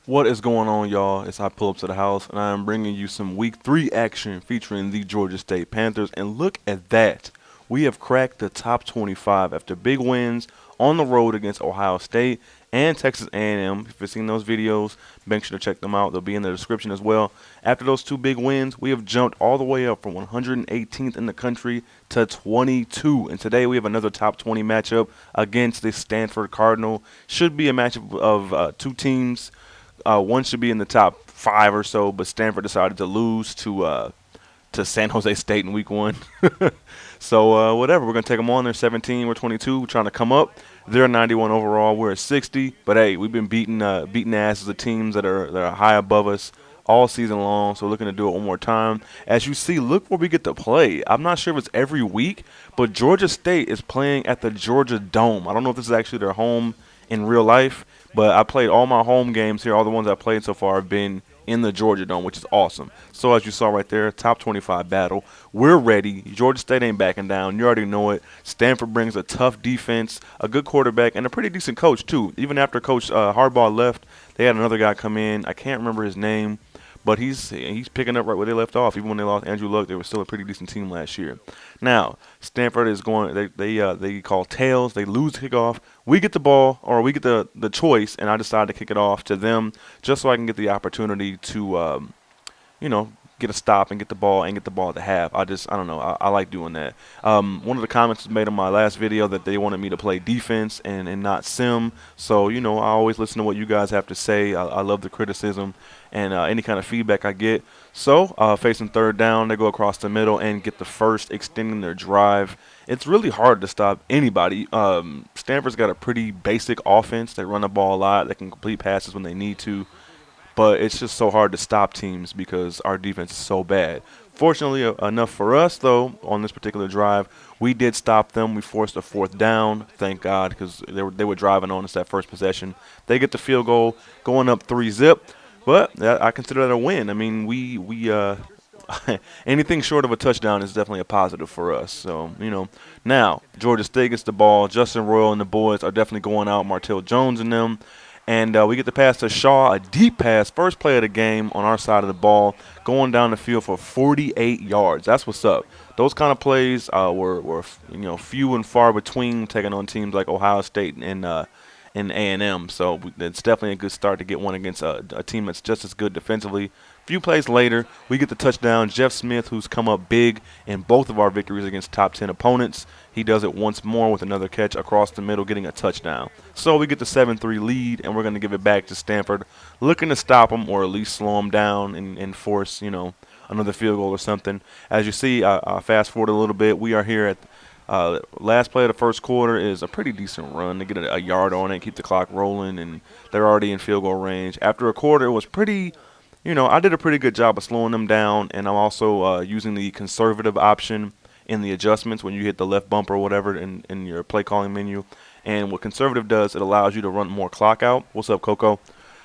What is going on, y'all? It's I pull up to the house, and I am bringing you some Week 3 action featuring the Georgia State Panthers. And look at that. We have cracked the top 25 after big wins on the road against Ohio State and Texas A&M. If you've seen those videos, make sure to check them out. They'll be in the description as well. After those two big wins, we have jumped all the way up from 118th in the country to 22. And today we have another top 20 matchup against the Stanford Cardinal. Should be a matchup of two teams. One should be in the top five or so, but Stanford decided to lose to San Jose State in week 1. So whatever, we're gonna take them on. They're 17, we're 22. We're trying to come up. They're 91 overall. We're at 60. But hey, we've been beating asses of teams that are high above us all season long. So we're looking to do it one more time. As you see, look where we get to play. I'm not sure if it's every week, but Georgia State is playing at the Georgia Dome. I don't know if this is actually their home in real life, but I played all my home games here. All the ones I played so far have been in the Georgia Dome, which is awesome. So as you saw right there, top 25 battle. We're ready. Georgia State ain't backing down. You already know it. Stanford brings a tough defense, a good quarterback, and a pretty decent coach too. Even after Coach Harbaugh left, they had another guy come in. I can't remember his name, but he's picking up right where they left off. Even when they lost Andrew Luck, they were still a pretty decent team last year. Now Stanford is going. They call tails. They lose the kickoff. We get the ball, or we get the choice, and I decide to kick it off to them just so I can get the opportunity to get a stop and get the ball at the half. I don't know. I like doing that. One of the comments was made on my last video that they wanted me to play defense and not sim. So, I always listen to what you guys have to say. I love the criticism and any kind of feedback I get. So, facing third down, they go across the middle and get the first, extending their drive. It's really hard to stop anybody. Stanford's got a pretty basic offense. They run the ball a lot. They can complete passes when they need to. But it's just so hard to stop teams because our defense is so bad. Fortunately enough for us, though, on this particular drive, we did stop them. We forced a fourth down, thank God, because they were driving on us that first possession. They get the field goal, going up 3-zip. But I consider that a win. I mean, we anything short of a touchdown is definitely a positive for us. So, now Georgia State gets the ball. Justin Royal and the boys are definitely going out. Martell Jones and them. And we get the pass to Shaw, a deep pass, first play of the game on our side of the ball, going down the field for 48 yards. That's what's up. Those kind of plays were few and far between, taking on teams like Ohio State and A&M. So it's definitely a good start to get one against a team that's just as good defensively. A few plays later, we get the touchdown. Jeff Smith, who's come up big in both of our victories against top 10 opponents, he does it once more with another catch across the middle, getting a touchdown. So we get the 7-3 lead, and we're going to give it back to Stanford, looking to stop them or at least slow them down and force, another field goal or something. As you see, I fast forward a little bit. We are here at last play of the first quarter is a pretty decent run. They get a yard on it, keep the clock rolling, and they're already in field goal range. After a quarter, it was pretty – I did a pretty good job of slowing them down, and I'm also using the conservative option in the adjustments when you hit the left bumper or whatever in your play calling menu. And what conservative does, it allows you to run more clock out. What's up, Coco?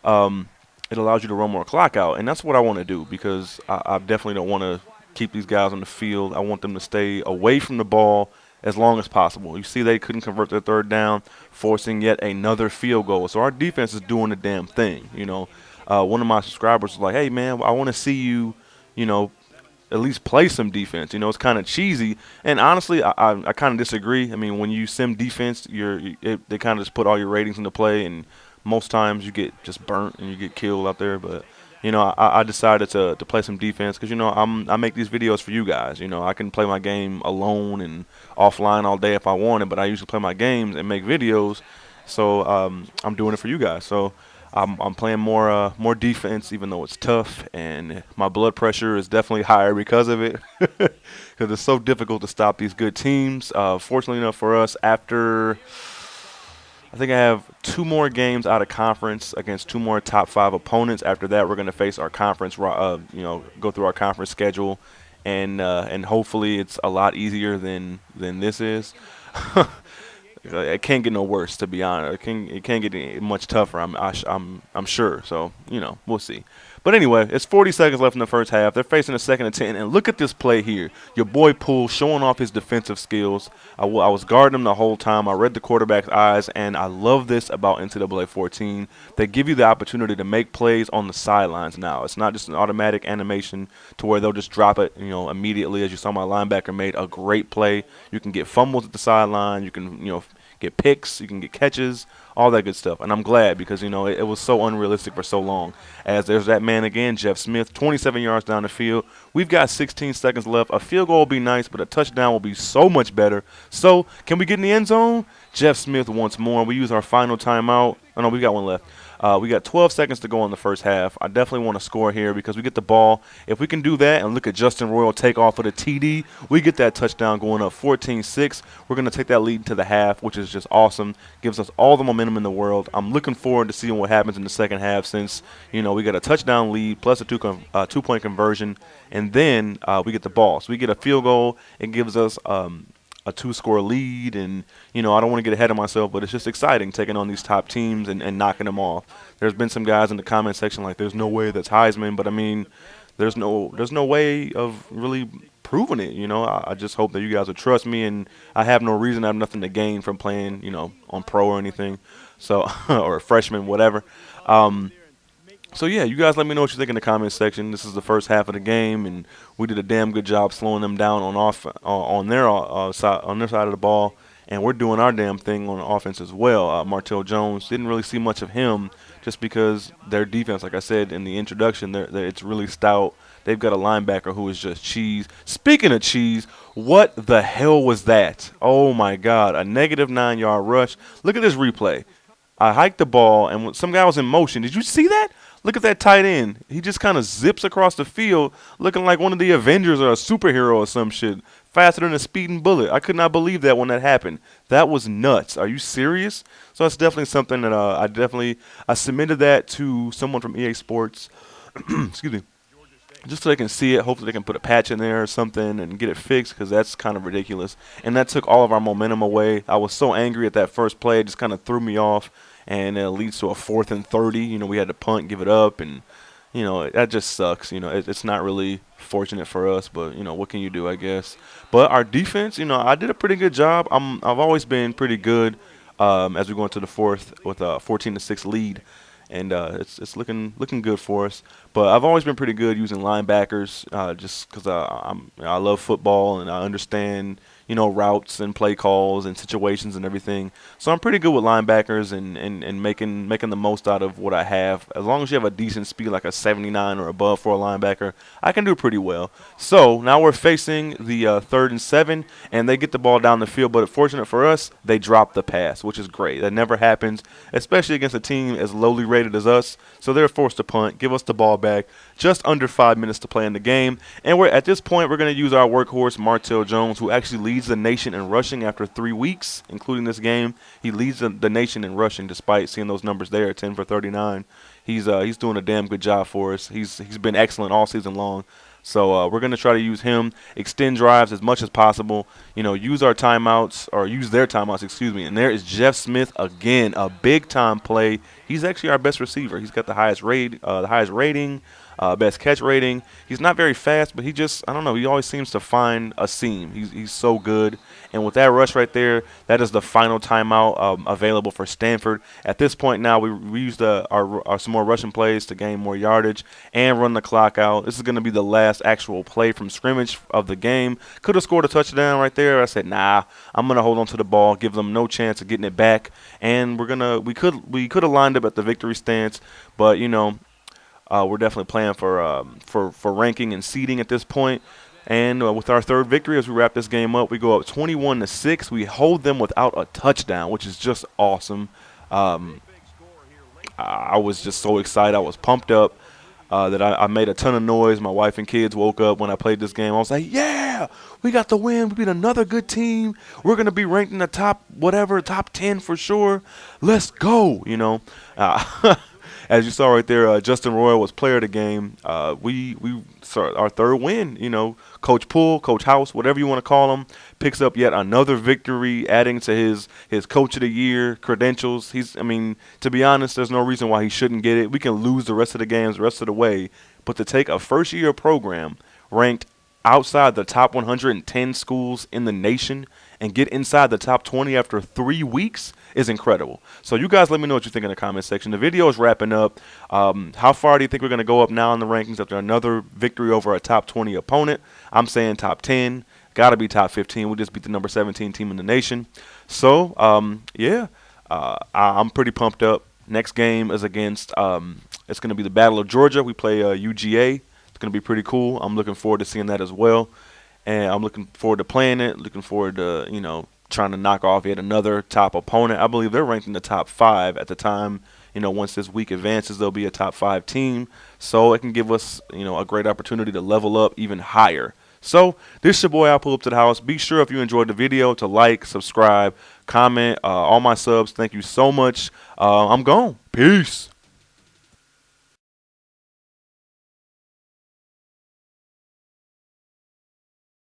It allows you to run more clock out, and that's what I want to do because I definitely don't want to keep these guys on the field. I want them to stay away from the ball as long as possible. You see they couldn't convert their third down, forcing yet another field goal. So our defense is doing the damn thing, One of my subscribers was like, hey, man, I want to see you, at least play some defense. It's kind of cheesy. And honestly, I kind of disagree. I mean, when you sim defense, they kind of just put all your ratings into play, and most times you get just burnt and you get killed out there. But, I decided to play some defense because, I make these videos for you guys. I can play my game alone and offline all day if I wanted, but I usually play my games and make videos. So I'm doing it for you guys. So I'm playing more defense, even though it's tough, and my blood pressure is definitely higher because of it, because it's so difficult to stop these good teams. Fortunately enough for us, after I think I have 2 more games out of conference against 2 more top 5 opponents. After that, we're going to face our conference, go through our conference schedule, and hopefully it's a lot easier than this is. It can't get no worse, to be honest. It can't get much tougher. I'm sure. So we'll see. But anyway, it's 40 seconds left in the first half. They're facing a 2nd and 10. And look at this play here. Your boy Poole showing off his defensive skills. I was guarding him the whole time. I read the quarterback's eyes, and I love this about NCAA 14. They give you the opportunity to make plays on the sidelines now. It's not just an automatic animation to where they'll just drop it, immediately. As you saw, my linebacker made a great play. You can get fumbles at the sideline. You can, get picks. You can get catches, all that good stuff. And I'm glad because, it was so unrealistic for so long. As there's that man again, Jeff Smith, 27 yards down the field. We've got 16 seconds left. A field goal will be nice, but a touchdown will be so much better. So can we get in the end zone? Jeff Smith once more. We use our final timeout. Oh, no, we got one left. We got 12 seconds to go in the first half. I definitely want to score here because we get the ball. If we can do that and look at Justin Royal take off with a TD, we get that touchdown going up 14-6. We're going to take that lead to the half, which is just awesome. Gives us all the momentum in the world. I'm looking forward to seeing what happens in the second half since, we got a touchdown lead plus a two-point conversion, and then we get the ball. So we get a field goal. It gives us a 2-score lead, and I don't want to get ahead of myself, but it's just exciting taking on these top teams and knocking them off. There's been some guys in the comment section like, there's no way that's Heisman, but I mean, there's no way of really proving it. I just hope that you guys will trust me, and I have no reason, I have nothing to gain from playing on pro or anything, so or a freshman, whatever. So, yeah, you guys let me know what you think in the comments section. This is the first half of the game, and we did a damn good job slowing them down on their side of the ball, and we're doing our damn thing on offense as well. Martell Jones, didn't really see much of him just because their defense, like I said in the introduction, it's really stout. They've got a linebacker who is just cheese. Speaking of cheese, what the hell was that? Oh, my God, a negative 9-yard rush. Look at this replay. I hiked the ball, and some guy was in motion. Did you see that? Look at that tight end. He just kind of zips across the field looking like one of the Avengers or a superhero or some shit, faster than a speeding bullet. I could not believe that when that happened. That was nuts. Are you serious? So that's definitely something that I submitted that to someone from EA Sports. Excuse me. Just so they can see it. Hopefully they can put a patch in there or something and get it fixed because that's kind of ridiculous. And that took all of our momentum away. I was so angry at that first play. It just kind of threw me off. And it leads to a 4th and 30. We had to punt, give it up, and that just sucks. It's not really fortunate for us, but what can you do, I guess. But our defense, I did a pretty good job. I've always been pretty good as we go into the fourth with a 14-6 lead, and it's looking good for us. But I've always been pretty good using linebackers, just because I love football and I understand routes and play calls and situations and everything. So I'm pretty good with linebackers and making the most out of what I have. As long as you have a decent speed, like a 79 or above for a linebacker, I can do pretty well. So now we're facing the 3rd and 7, and they get the ball down the field. But fortunate for us, they drop the pass, which is great. That never happens, especially against a team as lowly rated as us. So they're forced to punt, give us the ball back. Just under 5 minutes to play in the game. And at this point, we're going to use our workhorse, Martell Jones, who actually leads the nation in rushing after 3 weeks, including this game. He leads the nation in rushing despite seeing those numbers there, 10 for 39. He's doing a damn good job for us. He's been excellent all season long. So we're going to try to use him, extend drives as much as possible, use our timeouts, or use their timeouts, excuse me. And there is Jeff Smith again, a big-time play. He's actually our best receiver. He's got the highest rating, best catch rating. He's not very fast, but he just, I don't know, he always seems to find a seam. He's so good. And with that rush right there, that is the final timeout available for Stanford. At this point now, we used our some more rushing plays to gain more yardage and run the clock out. This is going to be the last actual play from scrimmage of the game. Could have scored a touchdown right there. I said, nah, I'm going to hold on to the ball, give them no chance of getting it back. And we could have lined up at the victory stance, but, we're definitely playing for ranking and seeding at this point. And with our third victory, as we wrap this game up, we go up 21-6. We hold them without a touchdown, which is just awesome. I was just so excited. I was pumped up that I made a ton of noise. My wife and kids woke up when I played this game. I was like, yeah, we got the win. We beat another good team. We're going to be ranked in the top 10 for sure. Let's go, as you saw right there, Justin Royal was player of the game. We saw our third win. Coach Poole, Coach House, whatever you want to call him, picks up yet another victory, adding to his Coach of the Year credentials. To be honest, there's no reason why he shouldn't get it. We can lose the rest of the games, the rest of the way, but to take a first-year program ranked outside the top 110 schools in the nation and get inside the top 20 after 3 weeks is incredible. So you guys let me know what you think in the comment section. The video is wrapping up. How far do you think we're going to go up now in the rankings after another victory over a top 20 opponent? I'm saying top 10. Got to be top 15. We just beat the number 17 team in the nation. So, I'm pretty pumped up. Next game is against it's going to be the Battle of Georgia. We play UGA. It's going to be pretty cool. I'm looking forward to seeing that as well. And I'm looking forward to playing it, looking forward to, trying to knock off yet another top opponent. I believe they're ranked in the top 5 at the time. Once this week advances, they'll be a top 5 team. So it can give us, a great opportunity to level up even higher. So this is your boy, I'll pull up to the house. Be sure if you enjoyed the video to like, subscribe, comment. All my subs, thank you so much. I'm gone. Peace.